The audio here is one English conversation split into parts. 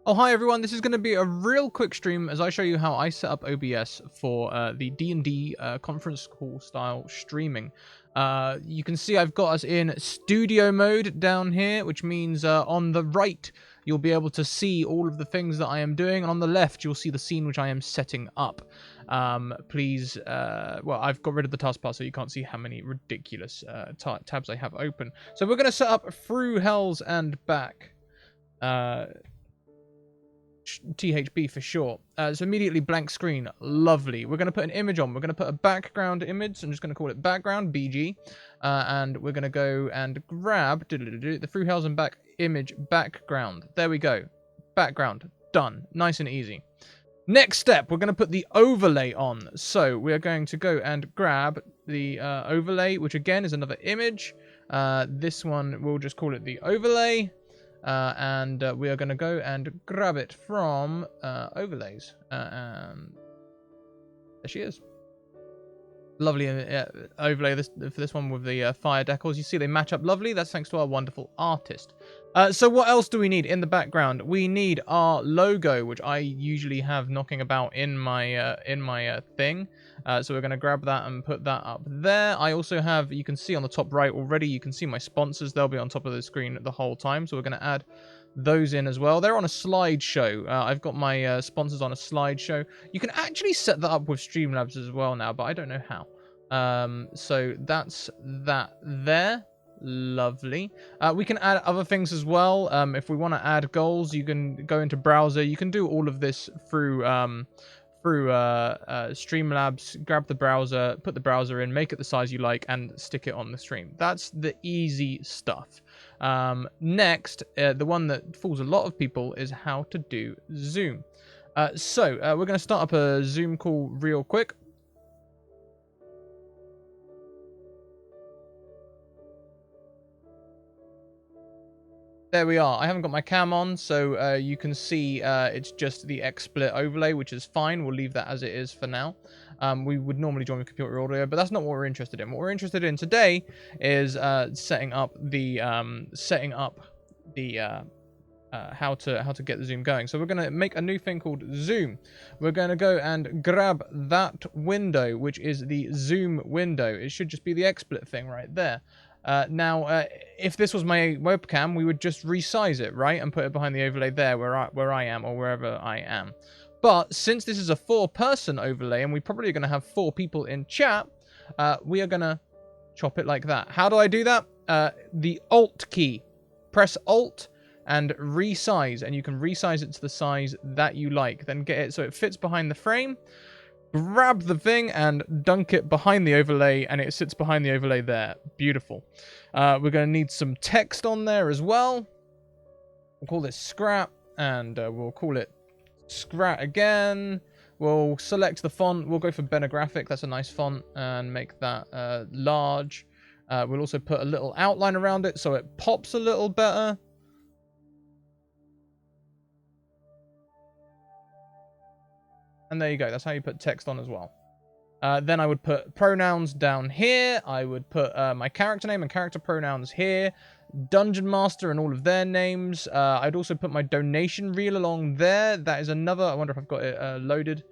Oh, hi everyone. This is going to be a real quick stream as I show you how I set up OBS for the D&D conference call style streaming. You can see I've got us in studio mode down here, which means on the right you'll be able to see all of the things that I am doing, and on the left you'll see the scene which I am setting up. Please, well, I've got rid of the taskbar so you can't see how many ridiculous tabs I have open. So we're going to set up through Hells and Back. THB for short. So immediately blank screen. Lovely. We're going to put an image on. We're going to put a background image. I'm just going to call it background BG. And we're going to go and grab the Through Hells and Back image background. There we go. Background. Done. Nice and easy. Next step, we're going to put the overlay on. So we are going to go and grab the overlay, which again is another image. This one, we'll just call it the overlay. And we are going to go and grab it from overlays. And there she is. Lovely overlay for this one with the fire decals. You see they match up lovely. That's thanks to our wonderful artist. So what else do we need in the background? We need our logo, which I usually have knocking about in my thing. So we're going to grab that and put that up there. I also have, you can see on the top right already, you can see my sponsors. They'll be on top of the screen the whole time. So we're going to add those in as well. They're on a slideshow. I've got my sponsors on a slideshow. You can actually set that up with Streamlabs as well now, but I don't know how. So that's that there. Lovely. We can add other things as well. If we want to add goals, you can go into browser. You can do all of this through Streamlabs. Grab the browser, put the browser in, make it the size you like, and stick it on the stream. That's the easy stuff. Next, the one that fools a lot of people is how to do Zoom. So we're going to start up a Zoom call real quick. There we are. I haven't got my cam on, so you can see it's just the XSplit overlay, which is fine. We'll leave that as it is for now. We would normally join with computer audio, but that's not what we're interested in. What we're interested in today is setting up the how to get the Zoom going. So we're going to make a new thing called Zoom. We're going to go and grab that window, which is the Zoom window. It should just be the XSplit thing right there. Now, if this was my webcam, we would just resize it, right? And put it behind the overlay there where I am or wherever I am. But since this is a 4-person overlay and we're probably going to have 4 people in chat, we are going to chop it like that. How do I do that? The Alt key. Press Alt and resize, and you can resize it to the size that you like. Then get it so it fits behind the frame. Grab the thing and dunk it behind the overlay, and it sits behind the overlay there. Beautiful. We're going to need some text on there as well. We'll call this Scrat, and we'll call it Scrat again. We'll select the font. We'll go for Benographic. That's a nice font, and make that large. We'll also put a little outline around it so it pops a little better. And there you go. That's how you put text on as well. Then I would put pronouns down here. I would put my character name and character pronouns here. Dungeon Master and all of their names. I'd also put my donation reel along there. That is another... I wonder if I've got it loaded.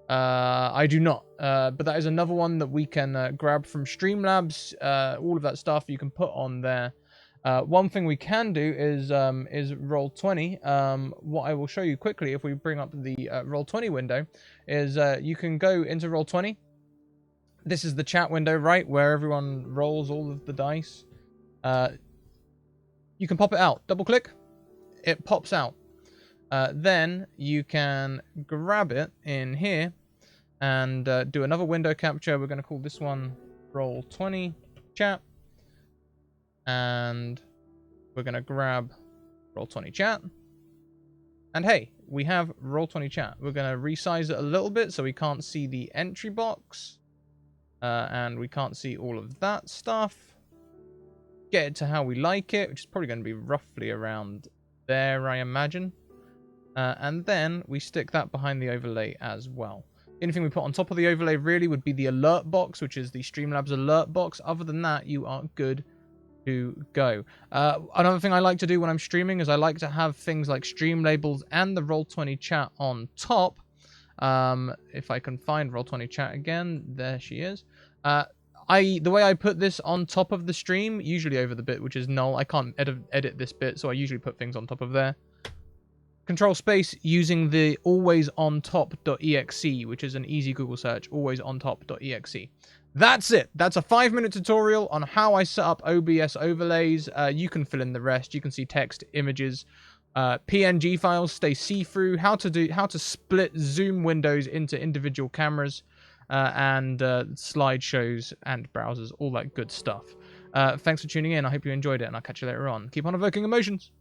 I do not. But that is another one that we can grab from Streamlabs. All of that stuff you can put on there. One thing we can do is Roll20. What I will show you quickly, if we bring up the Roll20 window, is you can go into Roll20. This is the chat window, right, where everyone rolls all of the dice. You can pop it out. Double click. It pops out. Then you can grab it in here and do another window capture. We're going to call this one Roll20 chat. And we're going to grab Roll20 chat. And hey, we have Roll20 chat. We're going to resize it a little bit so we can't see the entry box. And we can't see all of that stuff. Get it to how we like it, which is probably going to be roughly around there, I imagine. And then we stick that behind the overlay as well. Anything we put on top of the overlay really would be the alert box, which is the Streamlabs alert box. Other than that, you are good to go. Another thing I like to do when I'm streaming is I like to have things like stream labels and the Roll20 chat on top. If I can find Roll20 chat again, there she is. The way I put this on top of the stream, usually over the bit which is null. I can't edit this bit, so I usually put things on top of there. Control space using the alwaysontop.exe, which is an easy Google search, alwaysontop.exe. That's it. That's a 5-minute tutorial on how I set up OBS overlays. You can fill in the rest. You can see text, images, PNG files stay see-through, how to split zoom windows into individual cameras, and slideshows and browsers, all that good stuff. Thanks for tuning in. I hope you enjoyed it, and I'll catch you later on. Keep on evoking emotions.